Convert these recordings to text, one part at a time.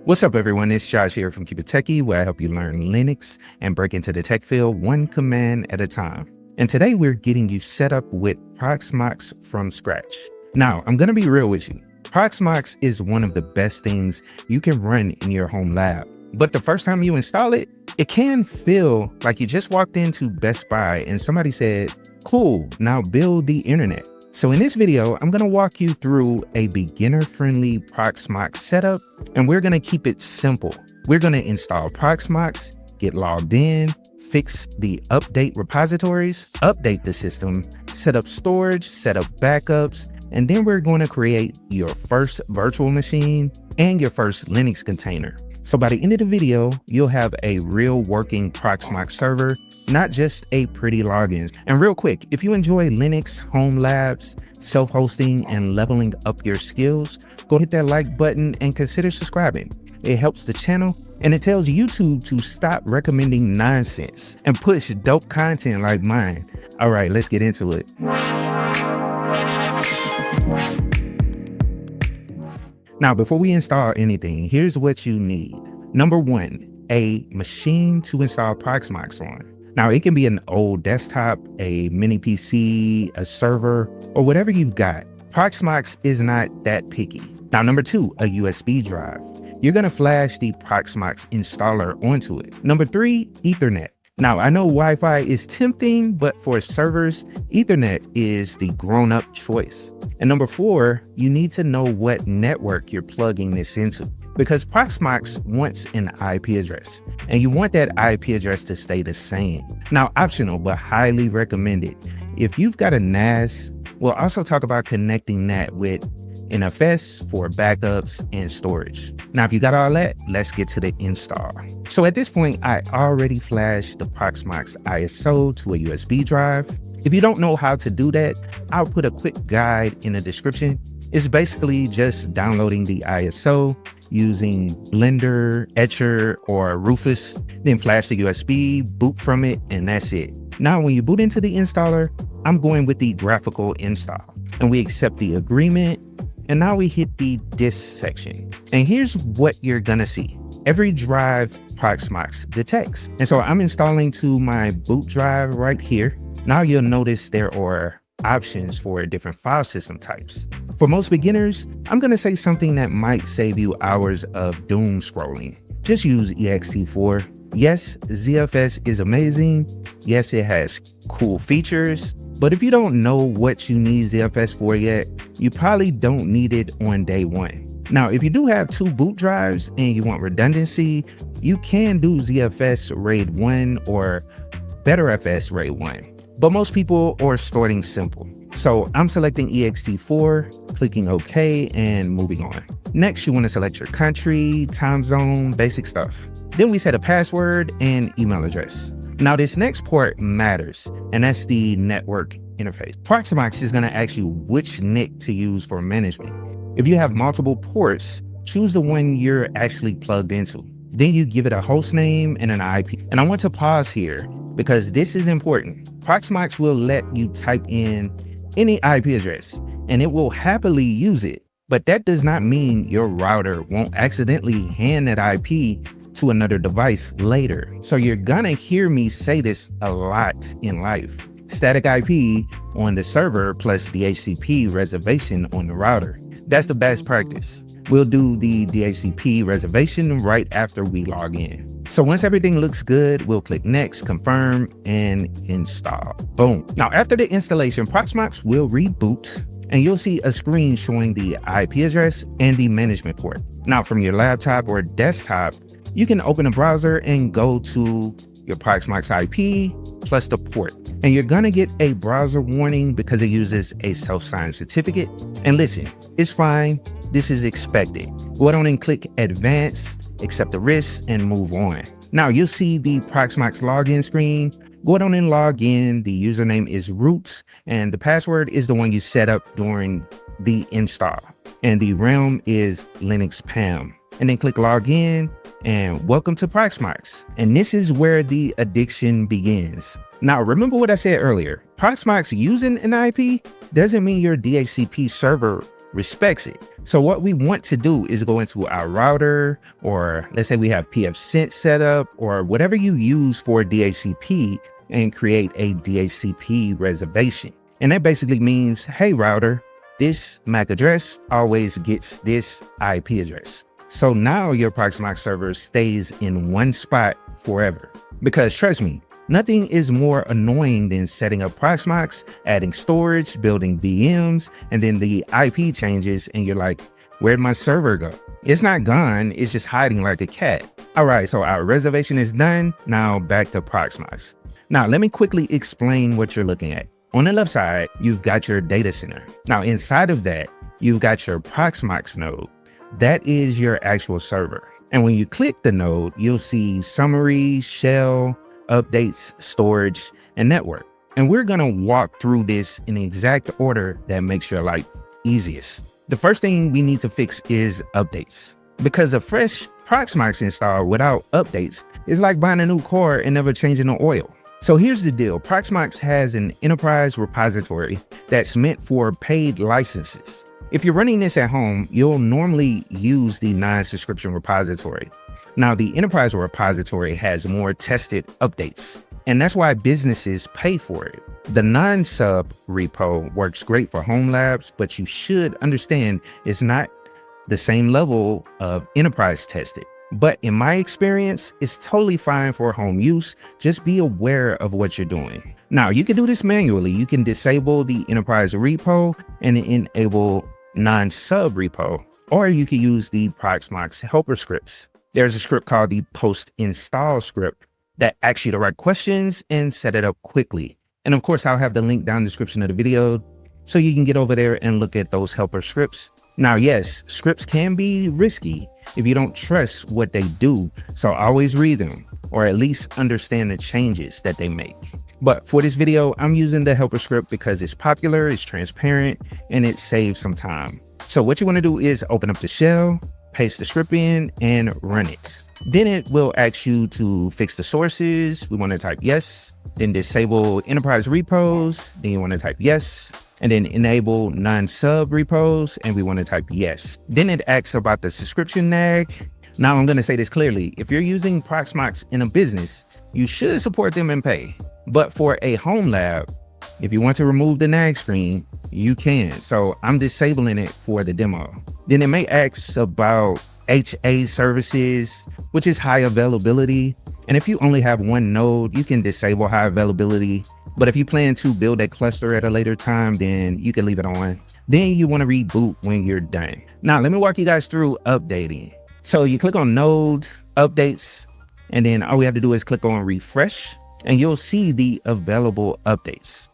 What's up, everyone? It's Josh here from KeepItTechie, where I help you learn Linux and break into the tech field one command at a time. And today we're getting you set up with Proxmox from scratch. Now, I'm going to be real with you. Proxmox is one of the best things you can run in your home lab. But the first time you install it, it can feel like you just walked into Best Buy and somebody said, "Cool, now build the internet." So in this video, I'm going to walk you through a beginner-friendly Proxmox setup, and we're going to keep it simple. We're going to install Proxmox, get logged in, fix the update repositories, update the system, set up storage, set up backups, and then we're going to create your first virtual machine and your first Linux container. So by the end of the video, you'll have a real working Proxmox server, not just a pretty login. And real quick, if you enjoy Linux, home labs, self-hosting, and leveling up your skills, go hit that like button and consider subscribing. It helps the channel and it tells YouTube to stop recommending nonsense and push dope content like mine. All right, let's get into it. Now, before we install anything, here's what you need. Number one, a machine to install Proxmox on. Now, it can be an old desktop, a mini PC, a server, or whatever you've got. Proxmox is not that picky. Now, number two, a USB drive. You're gonna flash the Proxmox installer onto it. Number three, Ethernet. Now, I know Wi-Fi is tempting, but for servers, Ethernet is the grown-up choice. And number four, you need to know what network you're plugging this into, because Proxmox wants an IP address, and you want that IP address to stay the same. Now, optional, but highly recommended. If you've got a NAS, we'll also talk about connecting that with NFS for backups and storage. Now, if you got all that, let's get to the install. So at this point, I already flashed the Proxmox ISO to a USB drive. If you don't know how to do that, I'll put a quick guide in the description. It's basically just downloading the ISO using Blender, Etcher, or Rufus, then flash the USB, boot from it, and that's it. Now, when you boot into the installer, I'm going with the graphical install, and we accept the agreement. And now we hit the disk section. And here's what you're gonna see. Every drive Proxmox detects. And so I'm installing to my boot drive right here. Now you'll notice there are options for different file system types. For most beginners, I'm gonna say something that might save you hours of doom scrolling. Just use ext4. Yes, ZFS is amazing. Yes, it has cool features. But if you don't know what you need ZFS for yet, you probably don't need it on day one. Now, if you do have two boot drives and you want redundancy, you can do ZFS RAID 1 or BetterFS RAID 1. But most people are starting simple. So I'm selecting ext4, clicking OK, and moving on. Next, you want to select your country, time zone, basic stuff. Then we set a password and email address. Now, this next part matters, and that's the network interface. Proxmox is going to ask you which NIC to use for management. If you have multiple ports, choose the one you're actually plugged into. Then you give it a host name and an IP. And I want to pause here because this is important. Proxmox will let you type in any IP address, and it will happily use it. But that does not mean your router won't accidentally hand that IP to another device later. So you're gonna hear me say this a lot in life. Static IP on the server plus DHCP reservation on the router. That's the best practice. We'll do the DHCP reservation right after we log in. So once everything looks good, we'll click next, confirm, and install. Boom. Now, after the installation, Proxmox will reboot, and you'll see a screen showing the IP address and the management port. Now, from your laptop or desktop, you can open a browser and go to your Proxmox IP plus the port. And you're gonna get a browser warning because it uses a self-signed certificate. And listen, it's fine. This is expected. Go on and click advanced, accept the risks, and move on. Now you'll see the Proxmox login screen. Go on and log in. The username is root, and the password is the one you set up during the install. And the realm is Linux PAM. And then click log in, and welcome to Proxmox. And this is where the addiction begins. Now, remember what I said earlier. Proxmox using an IP doesn't mean your DHCP server respects it. So what we want to do is go into our router, or let's say we have pfSense set up, or whatever you use for DHCP, and create a DHCP reservation. And that basically means, hey router, this MAC address always gets this IP address. So now your Proxmox server stays in one spot forever. Because trust me, nothing is more annoying than setting up Proxmox, adding storage, building VMs, and then the IP changes and you're like, where'd my server go? It's not gone, it's just hiding like a cat. All right, so our reservation is done. Now back to Proxmox. Now let me quickly explain what you're looking at. On the left side, you've got your data center. Now inside of that, you've got your Proxmox node. That is your actual server. And when you click the node, you'll see summary, shell, updates, storage, and network. And we're gonna walk through this in the exact order that makes your life easiest. The first thing we need to fix is updates, because a fresh Proxmox install without updates is like buying a new car and never changing the oil. So here's the deal. Proxmox has an enterprise repository that's meant for paid licenses. If you're running this at home, you'll normally use the non-subscription repository. Now, the enterprise repository has more tested updates, and that's why businesses pay for it. The non-sub repo works great for home labs, but you should understand it's not the same level of enterprise tested. But in my experience, it's totally fine for home use. Just be aware of what you're doing. Now, you can do this manually. You can disable the enterprise repo and enable non-sub repo, or you can use the Proxmox helper scripts. There's a script called the post install script that asks you the right questions and set it up quickly. And of course, I'll have the link down in the description of the video so you can get over there and look at those helper scripts. Now, yes, scripts can be risky if you don't trust what they do, so always read them or at least understand the changes that they make. But for this video, I'm using the helper script because it's popular, it's transparent, and it saves some time. So what you want to do is open up the shell, paste the script in, and run it. Then it will ask you to fix the sources. We want to type yes, then disable enterprise repos. Then you want to type yes, and then enable non-sub repos, and we want to type yes. Then it asks about the subscription nag. Now I'm going to say this clearly. If you're using Proxmox in a business, you should support them and pay. But for a home lab, if you want to remove the nag screen, you can. So I'm disabling it for the demo. Then it may ask about HA services, which is high availability. And if you only have one node, you can disable high availability. But if you plan to build a cluster at a later time, then you can leave it on. Then you want to reboot when you're done. Now, let me walk you guys through updating. So you click on nodes, updates, and then all we have to do is click on refresh, and you'll see the available updates.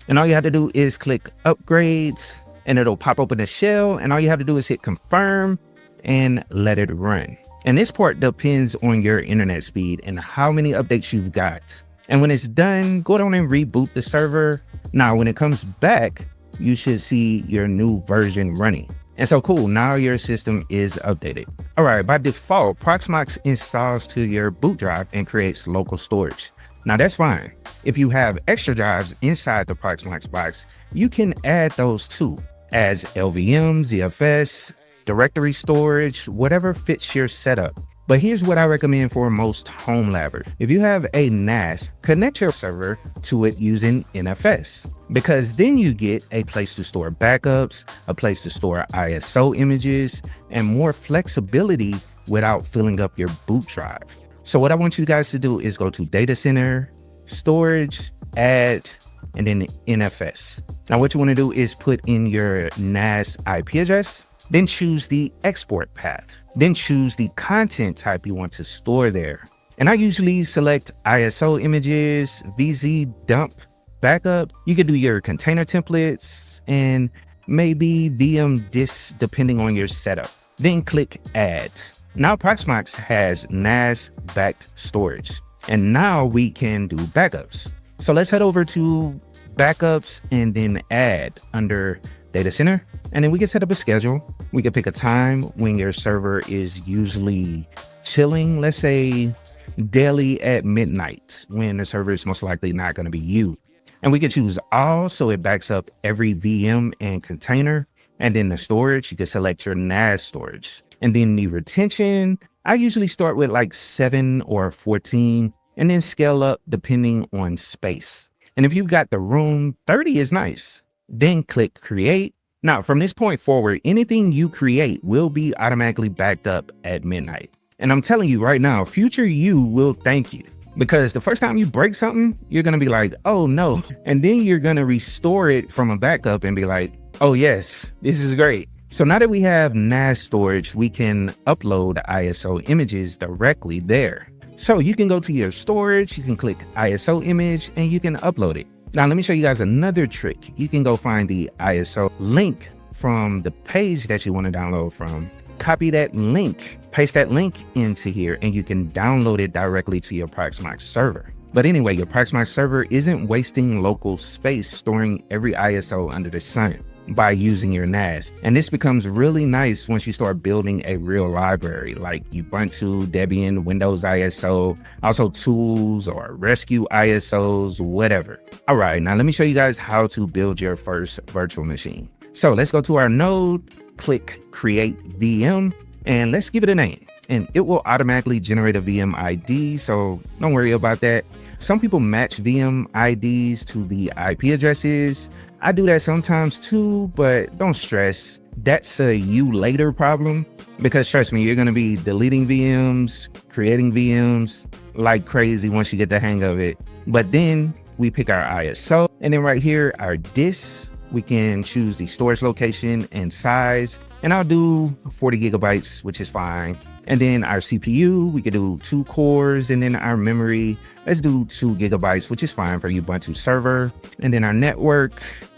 And all you have to do is click upgrades, and it'll pop open the shell, and all you have to do is hit confirm and let it run. And this part depends on your internet speed and how many updates you've got. And when it's done, go down and reboot the server. Now, when it comes back, you should see your new version running. And so cool, now your system is updated. All right, by default, Proxmox installs to your boot drive and creates local storage. Now that's fine. If you have extra drives inside the Proxmox box, you can add those too, as LVM, ZFS, directory storage, whatever fits your setup. But here's what I recommend for most home labbers. If you have a NAS, connect your server to it using NFS, because then you get a place to store backups, a place to store ISO images, and more flexibility without filling up your boot drive. So what I want you guys to do is go to data center, storage, add, and then NFS. Now what you want to do is put in your NAS IP address, then choose the export path, then choose the content type you want to store there. And I usually select ISO images, VZ dump, backup. You can do your container templates and maybe VM disks depending on your setup. Then click add. Now Proxmox has NAS backed storage, and now we can do backups. So let's head over to backups and then add under data center. And then we can set up a schedule. We can pick a time when your server is usually chilling. Let's say daily at midnight, when the server is most likely not going to be used. And we can choose all, so it backs up every VM and container. And then the storage, you can select your NAS storage. And then the retention, I usually start with like 7 or 14 and then scale up depending on space. And if you've got the room, 30 is nice. Then click create. Now, from this point forward, anything you create will be automatically backed up at midnight. And I'm telling you right now, future you will thank you. Because the first time you break something, you're going to be like, oh no. And then you're going to restore it from a backup and be like, oh yes, this is great. So now that we have NAS storage, we can upload ISO images directly there. So you can go to your storage, you can click ISO image and you can upload it. Now let me show you guys another trick. You can go find the ISO link from the page that you want to download from. Copy that link, paste that link into here, and you can download it directly to your Proxmox server. But anyway, your Proxmox server isn't wasting local space storing every ISO under the sun by using your NAS. And this becomes really nice once you start building a real library like Ubuntu, Debian, Windows ISO, also tools or rescue ISOs, whatever. All right, now let me show you guys how to build your first virtual machine. So let's go to our node, click create VM, and let's give it a name. And it will automatically generate a VM ID, so don't worry about that. Some people match VM IDs to the IP addresses. I do that sometimes too, but don't stress. That's a you later problem, because trust me, you're going to be deleting VMs, creating VMs like crazy once you get the hang of it. But then we pick our ISO, and then right here, our disks. We can choose the storage location and size, and I'll do 40 gigabytes, which is fine. And then our CPU, we could do 2 cores, and then our memory, let's do 2 gigabytes, which is fine for Ubuntu server. And then our network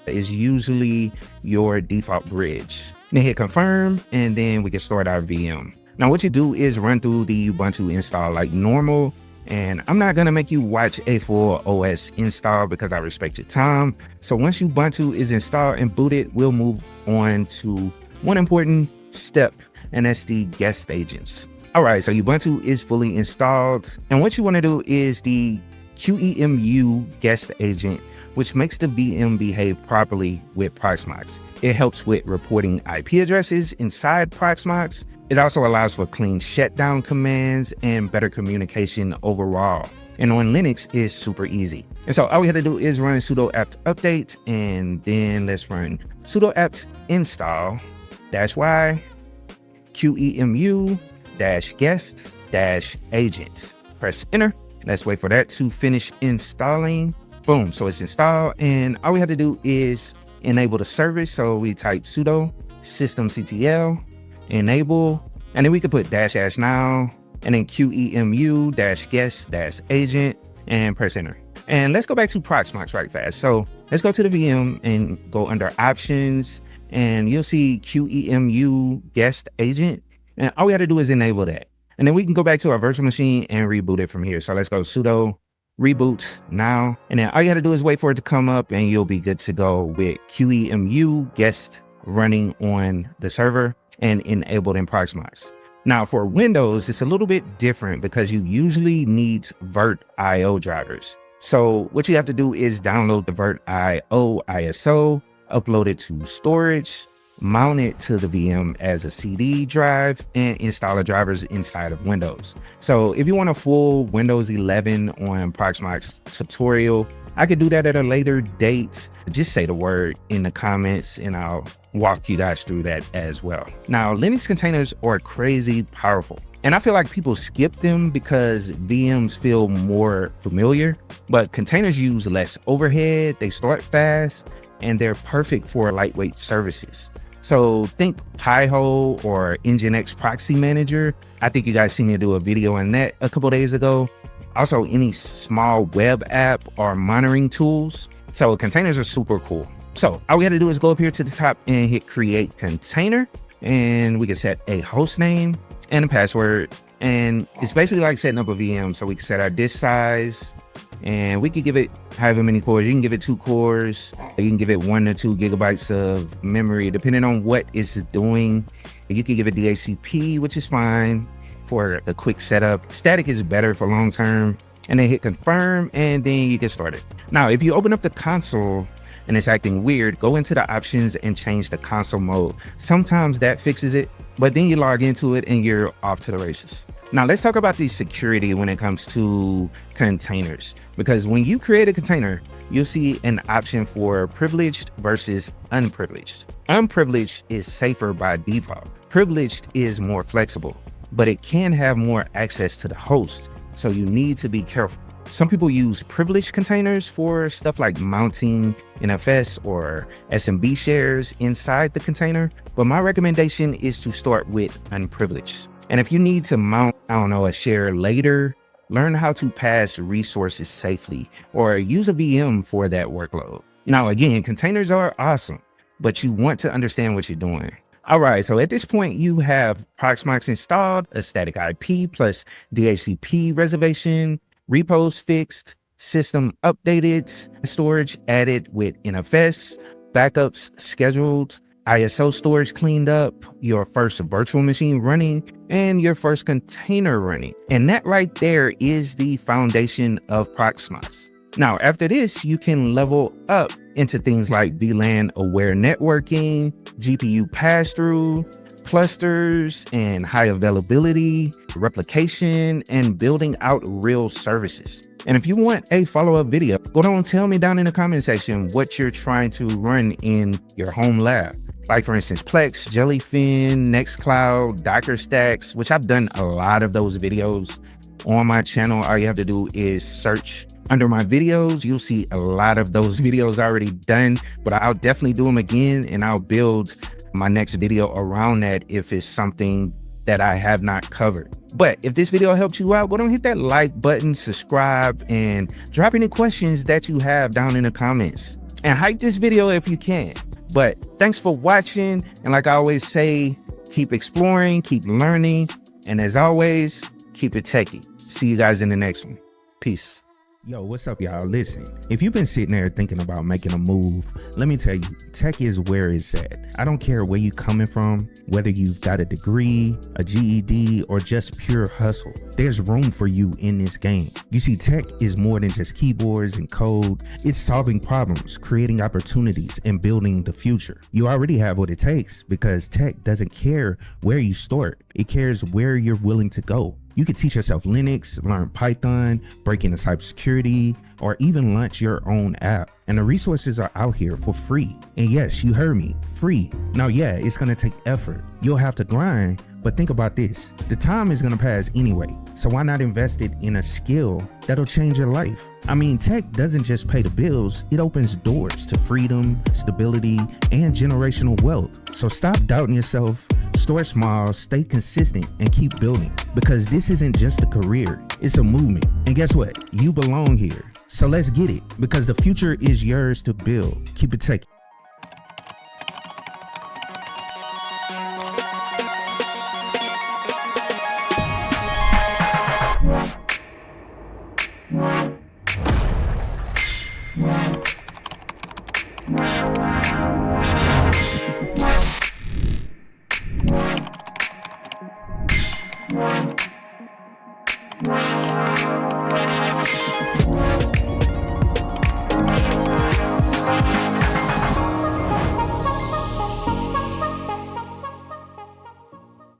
is usually your default bridge. Then hit confirm, and then we can start our VM. Now what you do is run through the Ubuntu install like normal. And I'm not gonna make you watch a full OS install because I respect your time. So once Ubuntu is installed and booted, we'll move on to one important step, and that's the guest agents. All right, so Ubuntu is fully installed. And what you wanna do is the QEMU guest agent, which makes the VM behave properly with Proxmox. It helps with reporting IP addresses inside Proxmox. It also allows for clean shutdown commands and better communication overall. And on Linux, it's super easy. And so all we have to do is run sudo apt update, and then let's run sudo apt install -y QEMU -guest -agent. Press enter. Let's wait for that to finish installing. Boom, so it's installed, and all we have to do is enable the service. So we type sudo systemctl enable, and then we could put -- now, and then QEMU -guest -agent, and press enter. And let's go back to Proxmox right fast. So let's go to the VM and go under options, and you'll see QEMU guest agent. And all we have to do is enable that. And then we can go back to our virtual machine and reboot it from here. So let's go sudo reboot now. And then all you have to do is wait for it to come up, and you'll be good to go with QEMU guest running on the server and enabled in Proxmox. Now for Windows, it's a little bit different because you usually need virt.io drivers. So what you have to do is download the virt.io ISO, upload it to storage, mount it to the VM as a CD drive, and install the drivers inside of Windows. So if you want a full Windows 11 on Proxmox tutorial, I could do that at a later date. Just say the word in the comments and I'll walk you guys through that as well. Now, Linux containers are crazy powerful, and I feel like people skip them because VMs feel more familiar, but containers use less overhead, they start fast, and they're perfect for lightweight services. So think Pi-hole or Nginx Proxy Manager. I think you guys seen me do a video on that a couple days ago. Also, any small web app or monitoring tools. So containers are super cool. So all we have to do is go up here to the top and hit create container, and we can set a host name and a password. And it's basically like setting up a VM. So we can set our disk size, and we could give it however many cores. You can give it 2 cores. You can give it 1 to 2 gigabytes of memory, depending on what it's doing. You can give it DHCP, which is fine for a quick setup. Static is better for long term. And then hit confirm, and then you get started. Now, if you open up the console, and it's acting weird, go into the options and change the console mode. Sometimes that fixes it, but then you log into it and you're off to the races. Now let's talk about the security when it comes to containers, because when you create a container, you'll see an option for privileged versus unprivileged. Unprivileged is safer by default. Privileged is more flexible, but it can have more access to the host, so you need to be careful. Some people use privileged containers for stuff like mounting NFS or SMB shares inside the container, but my recommendation is to start with unprivileged. And if you need to mount, a share later, learn how to pass resources safely or use a VM for that workload. Now, again, containers are awesome, but you want to understand what you're doing. All right, so at this point, you have Proxmox installed, a static IP plus DHCP reservation, repos fixed, system updated, storage added with NFS, backups scheduled, ISO storage cleaned up, your first virtual machine running, and your first container running. And that right there is the foundation of Proxmox. Now, after this, you can level up into things like VLAN aware networking, GPU pass-through, clusters and high availability, replication, and building out real services. And if you want a follow-up video, go down and tell me down in the comment section what you're trying to run in your home lab. Like for instance, Plex, Jellyfin, Nextcloud, Docker Stacks, which I've done a lot of those videos on my channel. All you have to do is search under my videos. You'll see a lot of those videos already done, but I'll definitely do them again, and I'll build my next video around that if it's something that I have not covered. But if this video helped you out, go down and hit that like button, subscribe, and drop any questions that you have down in the comments. And hype this video if you can. But thanks for watching, and like I always say, keep exploring, keep learning, and as always, keep it techie. See you guys in the next one. Peace. Yo, what's up, y'all? Listen, if you've been sitting there thinking about making a move, let me tell you, tech is where it's at. I don't care where you coming from, whether you've got a degree, a GED, or just pure hustle. There's room for you in this game. You see, tech is more than just keyboards and code. It's solving problems, creating opportunities, and building the future. You already have what it takes, because tech doesn't care where you start. It cares where you're willing to go. You can teach yourself Linux, learn Python, break into cybersecurity, or even launch your own app. And the resources are out here for free. And yes, you heard me, free. Now, yeah, it's gonna take effort. You'll have to grind, but think about this. The time is gonna pass anyway, so why not invest it in a skill that'll change your life? I mean, tech doesn't just pay the bills, it opens doors to freedom, stability, and generational wealth. So stop doubting yourself, start small, stay consistent, and keep building. Because this isn't just a career, it's a movement. And guess what? You belong here. So let's get it, because the future is yours to build. Keep it techie.